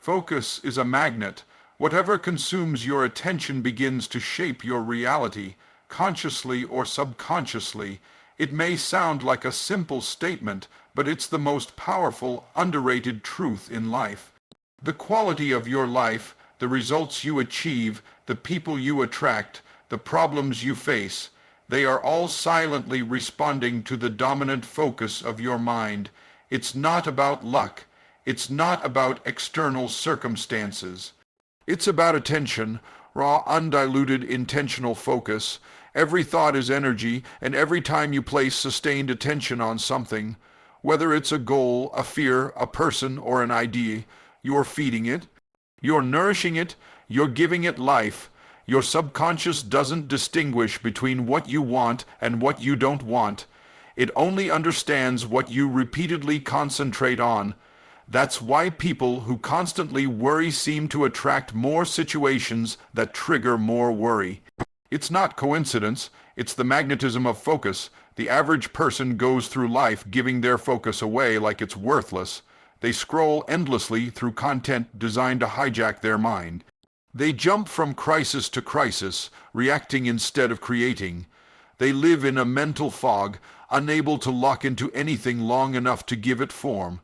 Focus is a magnet. Whatever consumes your attention begins to shape your reality, consciously or subconsciously. It may sound like a simple statement, but it's the most powerful, underrated truth in life. The quality of your life, the results you achieve, the people you attract, the problems you face, they are all silently responding to the dominant focus of your mind. It's not about luck. It's not about external circumstances. It's about attention, raw, undiluted, intentional focus. Every thought is energy, and every time you place sustained attention on something, whether it's a goal, a fear, a person, or an idea, you're feeding it, you're nourishing it, you're giving it life. Your subconscious doesn't distinguish between what you want and what you don't want. It only understands what you repeatedly concentrate on. That's why people who constantly worry seem to attract more situations that trigger more worry. It's not coincidence, it's the magnetism of focus. The average person goes through life giving their focus away like it's worthless. They scroll endlessly through content designed to hijack their mind. They jump from crisis to crisis, reacting instead of creating. They live in a mental fog, unable to lock into anything long enough to give it form.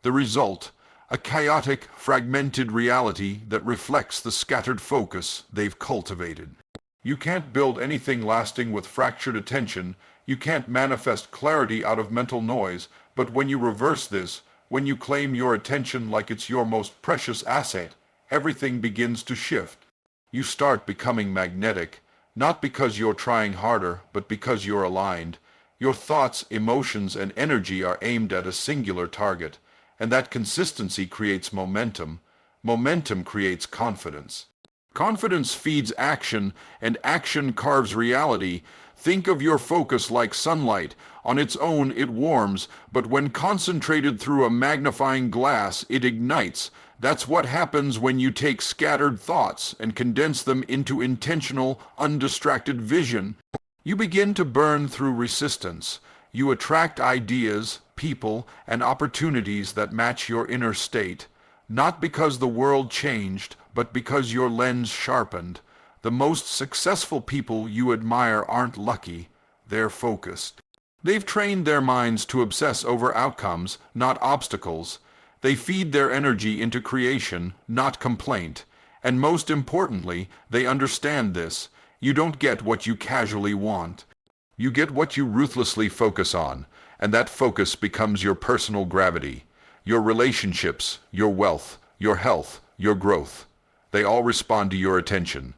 The result, a chaotic, fragmented reality that reflects the scattered focus they've cultivated. You can't build anything lasting with fractured attention. You can't manifest clarity out of mental noise. But when you reverse this, when you claim your attention like it's your most precious asset, everything begins to shift. You start becoming magnetic, not because you're trying harder, but because you're aligned. Your thoughts, emotions, and energy are aimed at a singular target. And that consistency creates momentum. Momentum creates confidence. Confidence feeds action, and action carves reality. Think of your focus like sunlight. On its own, it warms, but when concentrated through a magnifying glass, it ignites. That's what happens when you take scattered thoughts and condense them into intentional, undistracted vision. You begin to burn through resistance. You attract ideas, people, and opportunities that match your inner state, not because the world changed, but because your lens sharpened. The most successful people you admire aren't lucky, they're focused. They've trained their minds to obsess over outcomes, not obstacles. They feed their energy into creation, not complaint. And most importantly, they understand this. You don't get what you casually want. You get what you ruthlessly focus on, and that focus becomes your personal gravity, your relationships, your wealth, your health, your growth. They all respond to your attention.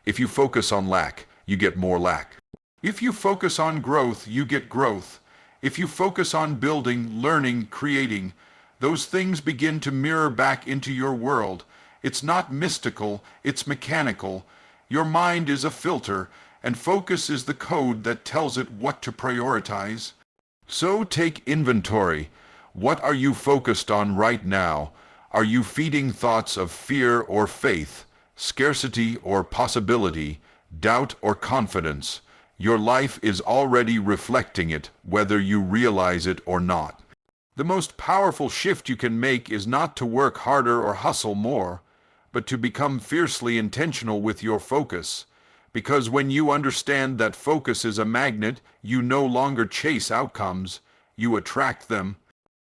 If you focus on lack, you get more lack. If you focus on growth, you get growth. If you focus on building, learning, creating, those things begin to mirror back into your world. It's not mystical, it's mechanical. Your mind is a filter, and focus is the code that tells it what to prioritize. So take inventory. What are you focused on right now? Are you feeding thoughts of fear or faith, scarcity or possibility, doubt or confidence? Your life is already reflecting it, whether you realize it or not. The most powerful shift you can make is not to work harder or hustle more, but to become fiercely intentional with your focus. Because when you understand that focus is a magnet, you no longer chase outcomes, you attract them.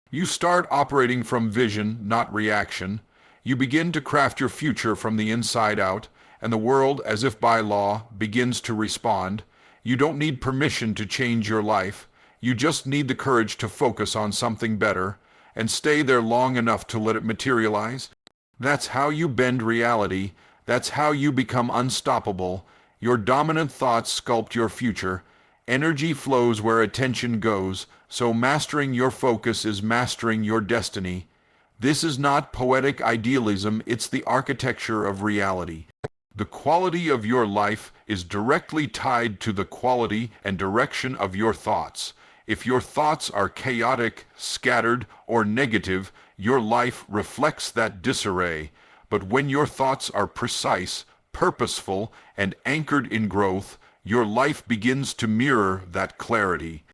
You start operating from vision, not reaction. You begin to craft your future from the inside out, and the world, as if by law, begins to respond. You don't need permission to change your life. You just need the courage to focus on something better, and stay there long enough to let it materialize. That's how you bend reality. That's how you become unstoppable. Your dominant thoughts sculpt your future. Energy flows where attention goes, so mastering your focus is mastering your destiny. This is not poetic idealism, it's the architecture of reality. The quality of your life is directly tied to the quality and direction of your thoughts. If your thoughts are chaotic, scattered, or negative, your life reflects that disarray. But when your thoughts are precise, purposeful, and anchored in growth, your life begins to mirror that clarity.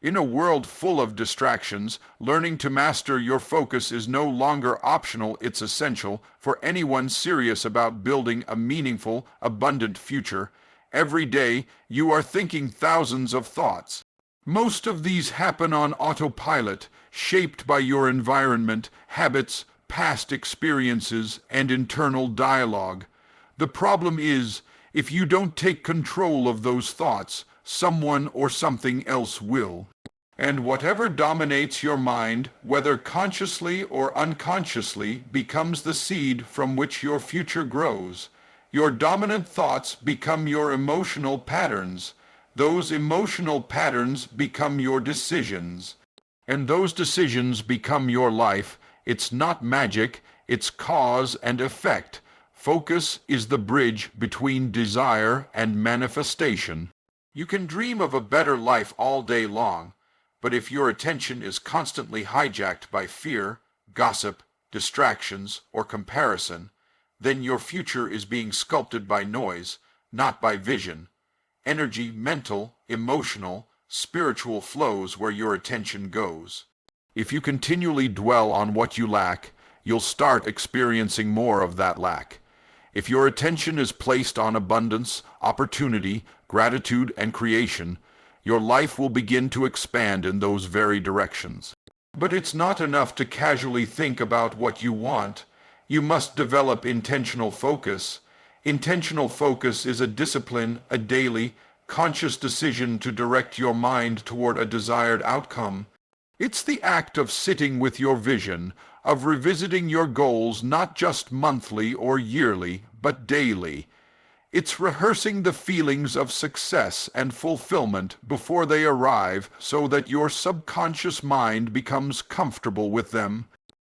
In a world full of distractions, learning to master your focus is no longer optional, it's essential for anyone serious about building a meaningful, abundant future. Every day, you are thinking thousands of thoughts. Most of these happen on autopilot, shaped by your environment, habits, past experiences, and internal dialogue. The problem is, if you don't take control of those thoughts, someone or something else will. And whatever dominates your mind, whether consciously or unconsciously, becomes the seed from which your future grows. Your dominant thoughts become your emotional patterns. Those emotional patterns become your decisions. And those decisions become your life. It's not magic, it's cause and effect. Focus is the bridge between desire and manifestation. You can dream of a better life all day long, but if your attention is constantly hijacked by fear, gossip, distractions, or comparison, then your future is being sculpted by noise, not by vision. Energy, mental, emotional, spiritual flows where your attention goes. If you continually dwell on what you lack, you'll start experiencing more of that lack. If your attention is placed on abundance, opportunity, gratitude, and creation, your life will begin to expand in those very directions. But it's not enough to casually think about what you want. You must develop intentional focus. Intentional focus is a discipline, a daily, conscious decision to direct your mind toward a desired outcome. It's the act of sitting with your vision, of revisiting your goals not just monthly or yearly, but daily. It's rehearsing the feelings of success and fulfillment before they arrive so that your subconscious mind becomes comfortable with them.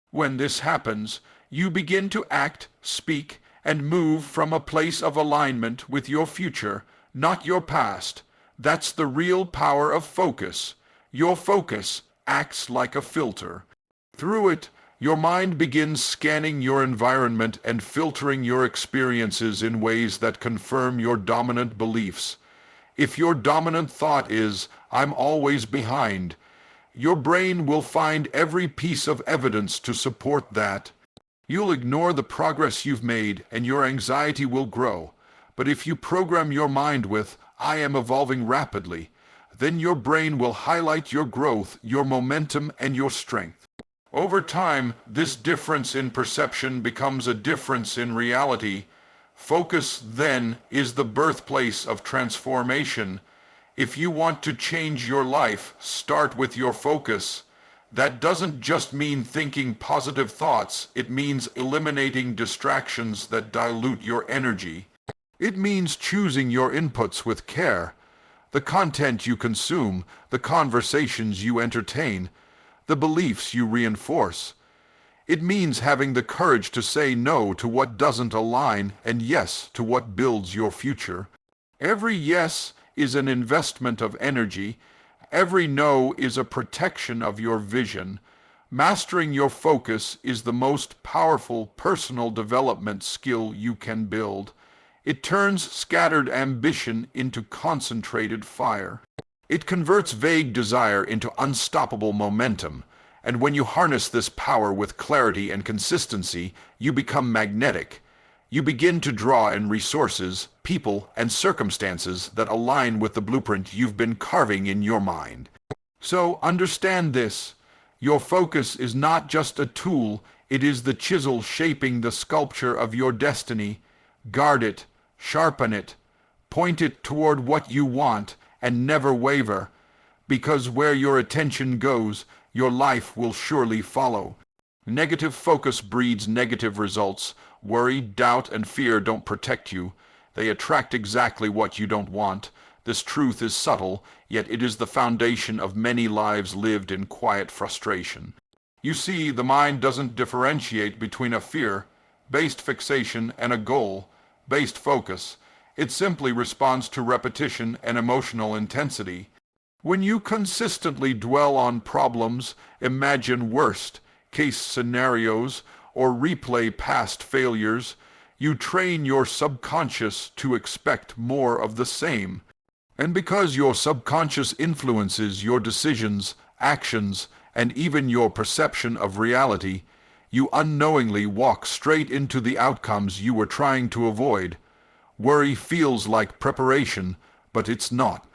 When this happens, you begin to act, speak, and move from a place of alignment with your future, not your past. That's the real power of focus. Your focus acts like a filter. Through it, your mind begins scanning your environment and filtering your experiences in ways that confirm your dominant beliefs. If your dominant thought is, "I'm always behind," your brain will find every piece of evidence to support that. You'll ignore the progress you've made and your anxiety will grow. But if you program your mind with, "I am evolving rapidly," then your brain will highlight your growth, your momentum, and your strength. Over time, this difference in perception becomes a difference in reality. Focus, then, is the birthplace of transformation. If you want to change your life, start with your focus. That doesn't just mean thinking positive thoughts, it means eliminating distractions that dilute your energy. It means choosing your inputs with care. The content you consume, the conversations you entertain, the beliefs you reinforce. It means having the courage to say no to what doesn't align and yes to what builds your future. Every yes is an investment of energy. Every no is a protection of your vision. Mastering your focus is the most powerful personal development skill you can build. It turns scattered ambition into concentrated fire. It converts vague desire into unstoppable momentum, and when you harness this power with clarity and consistency, you become magnetic. You begin to draw in resources, people, and circumstances that align with the blueprint you've been carving in your mind. So understand this. Your focus is not just a tool, it is the chisel shaping the sculpture of your destiny. Guard it, sharpen it, point it toward what you want, and never waver, because where your attention goes, your life will surely follow. Negative focus breeds negative results. Worry, doubt, and fear don't protect you. They attract exactly what you don't want. This truth is subtle, yet it is the foundation of many lives lived in quiet frustration. You see, the mind doesn't differentiate between a fear-based fixation and a goal-based focus. It simply responds to repetition and emotional intensity. When you consistently dwell on problems, imagine worst-case scenarios, or replay past failures, you train your subconscious to expect more of the same. And because your subconscious influences your decisions, actions, and even your perception of reality, you unknowingly walk straight into the outcomes you were trying to avoid. Worry feels like preparation, but it's not.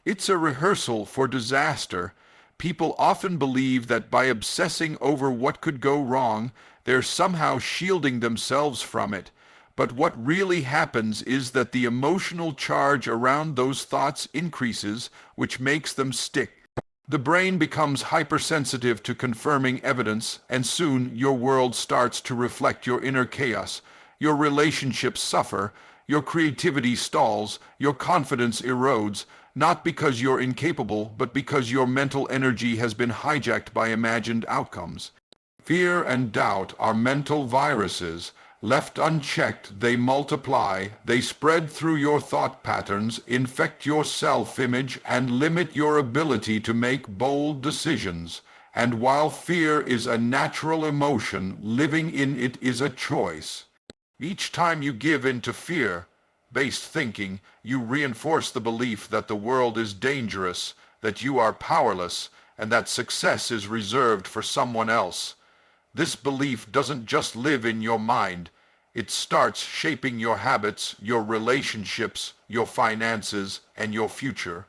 It's a rehearsal for disaster. People often believe that by obsessing over what could go wrong, they're somehow shielding themselves from it. But what really happens is that the emotional charge around those thoughts increases, which makes them stick. The brain becomes hypersensitive to confirming evidence, and soon your world starts to reflect your inner chaos. Your relationships suffer, your creativity stalls, your confidence erodes, not because you're incapable, but because your mental energy has been hijacked by imagined outcomes. Fear and doubt are mental viruses. Left unchecked, they multiply, they spread through your thought patterns, infect your self-image, and limit your ability to make bold decisions. And while fear is a natural emotion, living in it is a choice. Each time you give in to fear-based thinking, you reinforce the belief that the world is dangerous, that you are powerless, and that success is reserved for someone else. This belief doesn't just live in your mind. It starts shaping your habits, your relationships, your finances, and your future.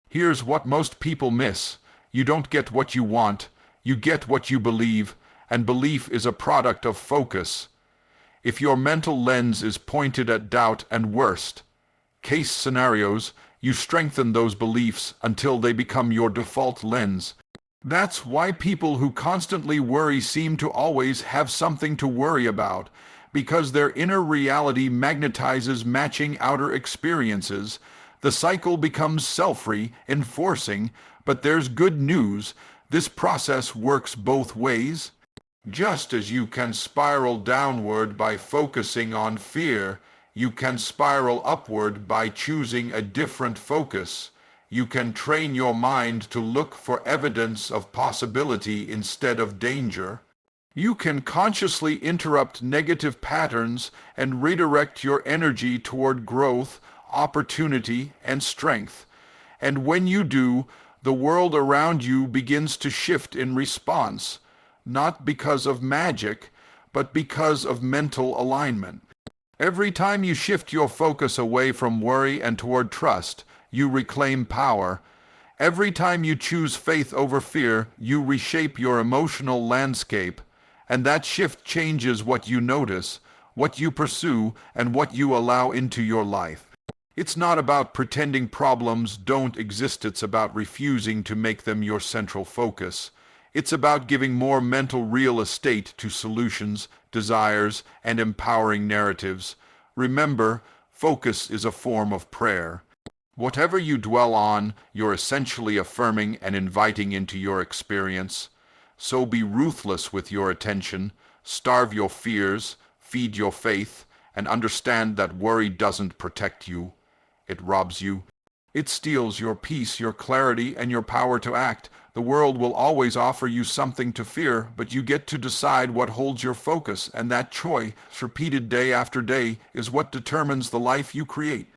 Here's what most people miss. You don't get what you want. You get what you believe, and belief is a product of focus. If your mental lens is pointed at doubt and worst case scenarios, you strengthen those beliefs until they become your default lens. That's why people who constantly worry seem to always have something to worry about, because their inner reality magnetizes matching outer experiences. The cycle becomes self-reinforcing, but there's good news. This process works both ways. Just as you can spiral downward by focusing on fear, you can spiral upward by choosing a different focus. You can train your mind to look for evidence of possibility instead of danger. You can consciously interrupt negative patterns and redirect your energy toward growth, opportunity, and strength. And when you do, the world around you begins to shift in response, not because of magic, but because of mental alignment. Every time you shift your focus away from worry and toward trust, you reclaim power. Every time you choose faith over fear, you reshape your emotional landscape. And that shift changes what you notice, what you pursue, and what you allow into your life. It's not about pretending problems don't exist. It's about refusing to make them your central focus. It's about giving more mental real estate to solutions, desires, and empowering narratives. Remember, focus is a form of prayer. Whatever you dwell on, you're essentially affirming and inviting into your experience. So be ruthless with your attention, starve your fears, feed your faith, and understand that worry doesn't protect you. It robs you. It steals your peace, your clarity, and your power to act. The world will always offer you something to fear, but you get to decide what holds your focus, and that choice, repeated day after day, is what determines the life you create.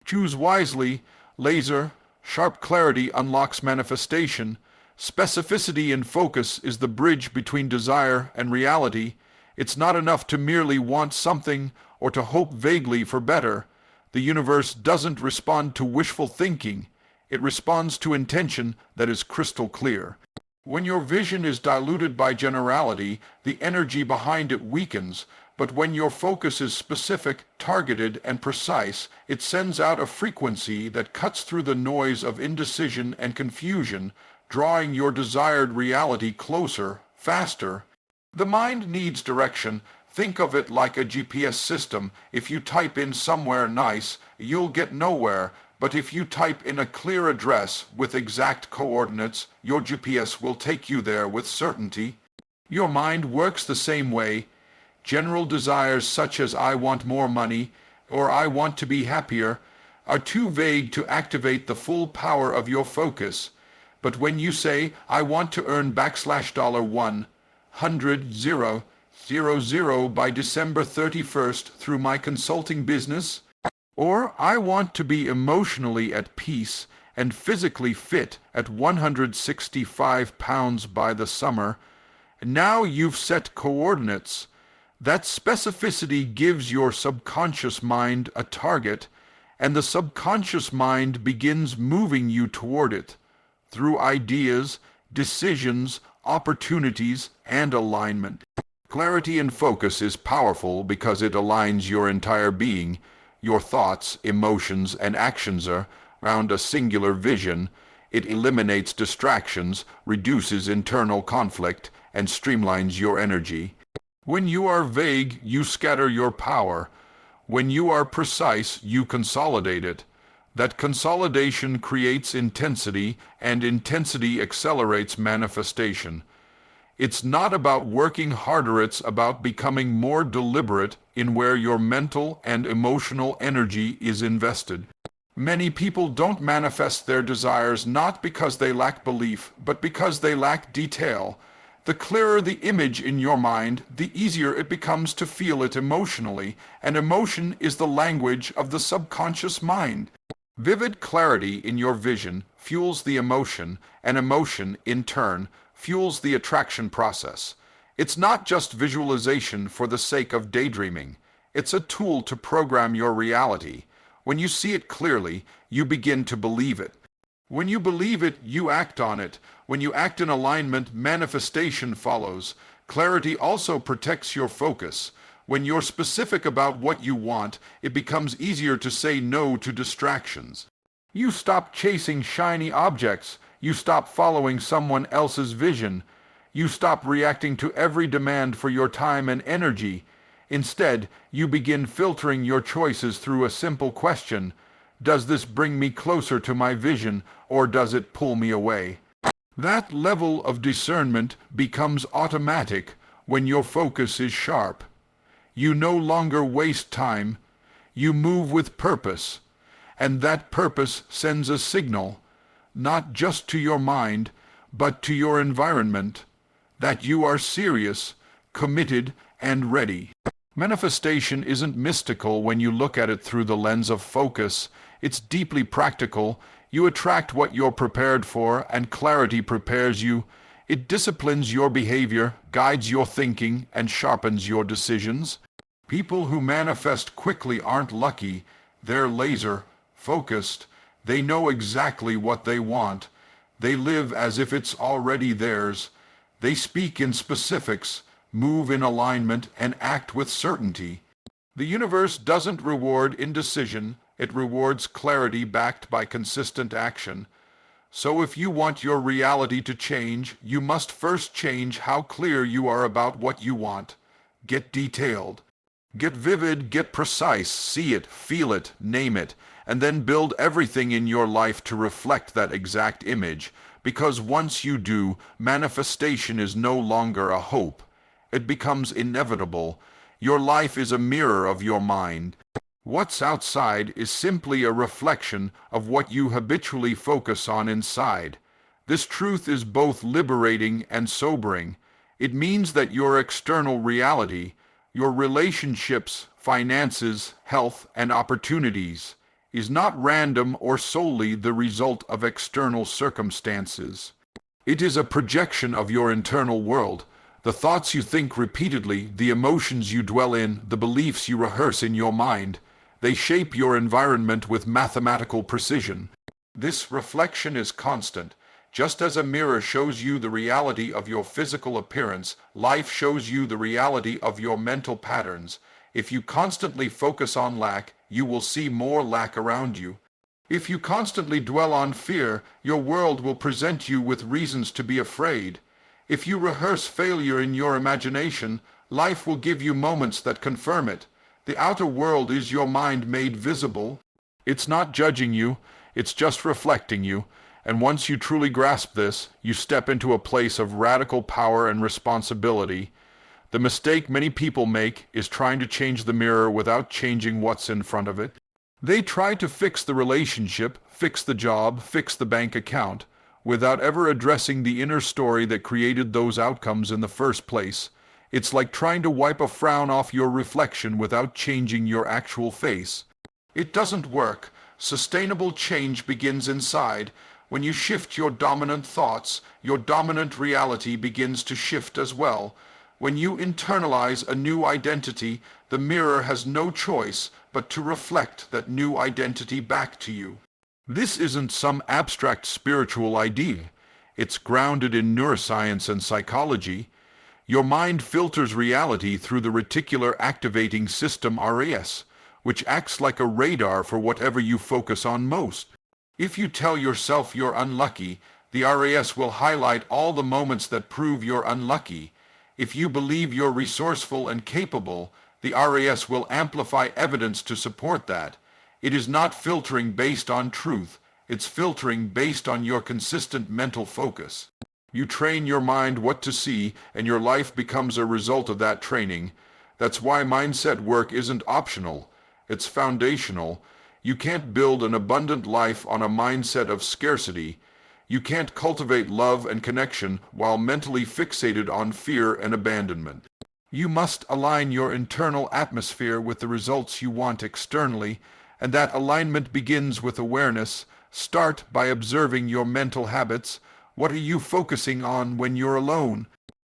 Choose wisely. Laser, sharp clarity unlocks manifestation. Specificity and focus is the bridge between desire and reality. It's not enough to merely want something or to hope vaguely for better. The universe doesn't respond to wishful thinking. It responds to intention that is crystal clear. When your vision is diluted by generality, the energy behind it weakens. But when your focus is specific, targeted, and precise, it sends out a frequency that cuts through the noise of indecision and confusion, drawing your desired reality closer, faster. The mind needs direction. Think of it like a GPS system. If you type in somewhere nice, you'll get nowhere. But if you type in a clear address with exact coordinates, your GPS will take you there with certainty. Your mind works the same way. General desires such as I want more money or I want to be happier are too vague to activate the full power of your focus. But when you say, I want to earn $100,000 by December 31st through my consulting business, Or I want to be emotionally at peace and physically fit at 165 pounds by the summer. Now you've set coordinates. That specificity gives your subconscious mind a target, and the subconscious mind begins moving you toward it through ideas, decisions, opportunities, and alignment. Clarity and focus is powerful because it aligns your entire being. Your thoughts, emotions, and actions are around a singular vision. It eliminates distractions, reduces internal conflict, and streamlines your energy. When you are vague, you scatter your power. When you are precise, you consolidate it. That consolidation creates intensity, and intensity accelerates manifestation. It's not about working harder, it's about becoming more deliberate in where your mental and emotional energy is invested. Many people don't manifest their desires not because they lack belief, but because they lack detail. The clearer the image in your mind, the easier it becomes to feel it emotionally, and emotion is the language of the subconscious mind. Vivid clarity in your vision fuels the emotion, and emotion, in turn, fuels the attraction process. It's not just visualization for the sake of daydreaming. It's a tool to program your reality. When you see it clearly, you begin to believe it. When you believe it, you act on it. When you act in alignment, manifestation follows. Clarity also protects your focus. When you're specific about what you want, it becomes easier to say no to distractions. You stop chasing shiny objects. You stop following someone else's vision. You stop reacting to every demand for your time and energy. Instead, you begin filtering your choices through a simple question. Does this bring me closer to my vision, or does it pull me away? That level of discernment becomes automatic when your focus is sharp. You no longer waste time. You move with purpose. And that purpose sends a signal, not just to your mind, but to your environment, that you are serious, committed, and ready. Manifestation isn't mystical when you look at it through the lens of focus. It's deeply practical. You attract what you're prepared for, and clarity prepares you. It disciplines your behavior, guides your thinking, and sharpens your decisions. People who manifest quickly aren't lucky. They're laser-focused. They know exactly what they want. They live as if it's already theirs. They speak in specifics, move in alignment, and act with certainty. The universe doesn't reward indecision. It rewards clarity backed by consistent action. So if you want your reality to change, you must first change how clear you are about what you want. Get detailed. Get vivid, get precise, see it, feel it, name it, and then build everything in your life to reflect that exact image. Because once you do, manifestation is no longer a hope. It becomes inevitable. Your life is a mirror of your mind. What's outside is simply a reflection of what you habitually focus on inside. This truth is both liberating and sobering. It means that your external reality, your relationships, finances, health, and opportunities, is not random or solely the result of external circumstances. It is a projection of your internal world. The thoughts you think repeatedly, the emotions you dwell in, the beliefs you rehearse in your mind, they shape your environment with mathematical precision. This reflection is constant. Just as a mirror shows you the reality of your physical appearance, life shows you the reality of your mental patterns. If you constantly focus on lack, you will see more lack around you. If you constantly dwell on fear, your world will present you with reasons to be afraid. If you rehearse failure in your imagination, life will give you moments that confirm it. The outer world is your mind made visible. It's not judging you, it's just reflecting you. And once you truly grasp this, you step into a place of radical power and responsibility. The mistake many people make is trying to change the mirror without changing what's in front of it. They try to fix the relationship, fix the job, fix the bank account, without ever addressing the inner story that created those outcomes in the first place. It's like trying to wipe a frown off your reflection without changing your actual face. It doesn't work. Sustainable change begins inside. When you shift your dominant thoughts, your dominant reality begins to shift as well. When you internalize a new identity, the mirror has no choice but to reflect that new identity back to you. This isn't some abstract spiritual idea. It's grounded in neuroscience and psychology. Your mind filters reality through the reticular activating system RAS, which acts like a radar for whatever you focus on most. If you tell yourself you're unlucky, the RAS will highlight all the moments that prove you're unlucky. If you believe you're resourceful and capable, the RAS will amplify evidence to support that. It is not filtering based on truth, it's filtering based on your consistent mental focus. You train your mind what to see, and your life becomes a result of that training. That's why mindset work isn't optional, it's foundational. You can't build an abundant life on a mindset of scarcity. You can't cultivate love and connection while mentally fixated on fear and abandonment. You must align your internal atmosphere with the results you want externally, and that alignment begins with awareness. Start by observing your mental habits. What are you focusing on when you're alone?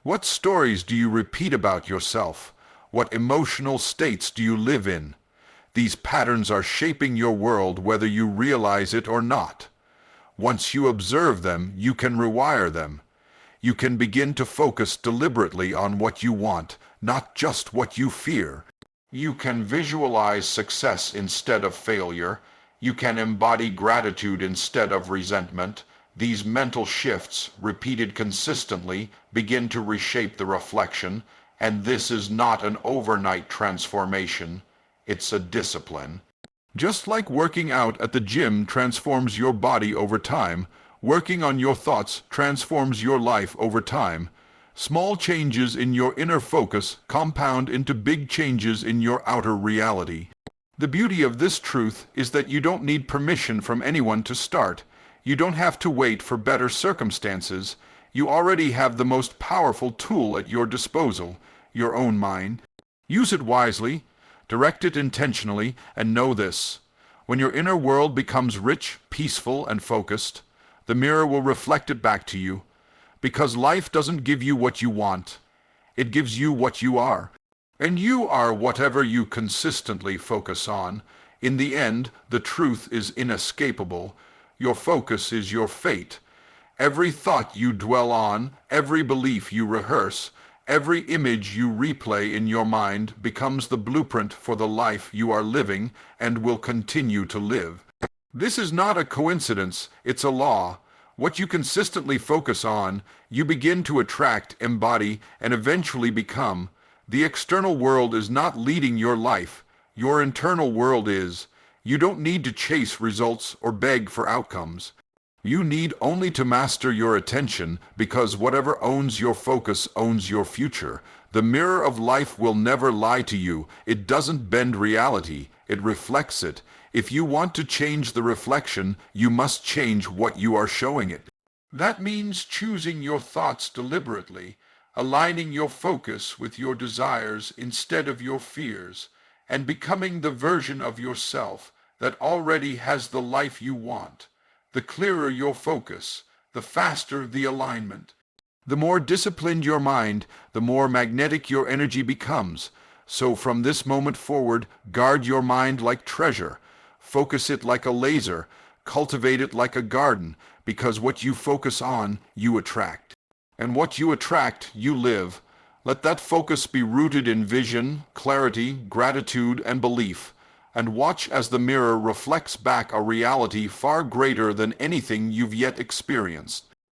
What stories do you repeat about yourself? What emotional states do you live in? These patterns are shaping your world whether you realize it or not. Once you observe them, you can rewire them. You can begin to focus deliberately on what you want, not just what you fear. You can visualize success instead of failure. You can embody gratitude instead of resentment. These mental shifts, repeated consistently, begin to reshape the reflection, and this is not an overnight transformation. It's a discipline. Just like working out at the gym transforms your body over time, working on your thoughts transforms your life over time. Small changes in your inner focus compound into big changes in your outer reality. The beauty of this truth is that you don't need permission from anyone to start. You don't have to wait for better circumstances. You already have the most powerful tool at your disposal, your own mind. Use it wisely. Direct it intentionally, and know this. When your inner world becomes rich, peaceful, and focused, the mirror will reflect it back to you. Because life doesn't give you what you want. It gives you what you are. And you are whatever you consistently focus on. In the end, the truth is inescapable. Your focus is your fate. Every thought you dwell on, every belief you rehearse, every image you replay in your mind becomes the blueprint for the life you are living and will continue to live. This is not a coincidence, it's a law. What you consistently focus on, you begin to attract, embody, and eventually become. The external world is not leading your life. Your internal world is. You don't need to chase results or beg for outcomes. You need only to master your attention, because whatever owns your focus owns your future. The mirror of life will never lie to you. It doesn't bend reality. It reflects it. If you want to change the reflection, you must change what you are showing it. That means choosing your thoughts deliberately, aligning your focus with your desires instead of your fears, and becoming the version of yourself that already has the life you want. The clearer your focus, the faster the alignment. The more disciplined your mind, the more magnetic your energy becomes. So from this moment forward, guard your mind like treasure. Focus it like a laser. Cultivate it like a garden, because what you focus on, you attract. And what you attract, you live. Let that focus be rooted in vision, clarity, gratitude, and belief. And watch as the mirror reflects back a reality far greater than anything you've yet experienced.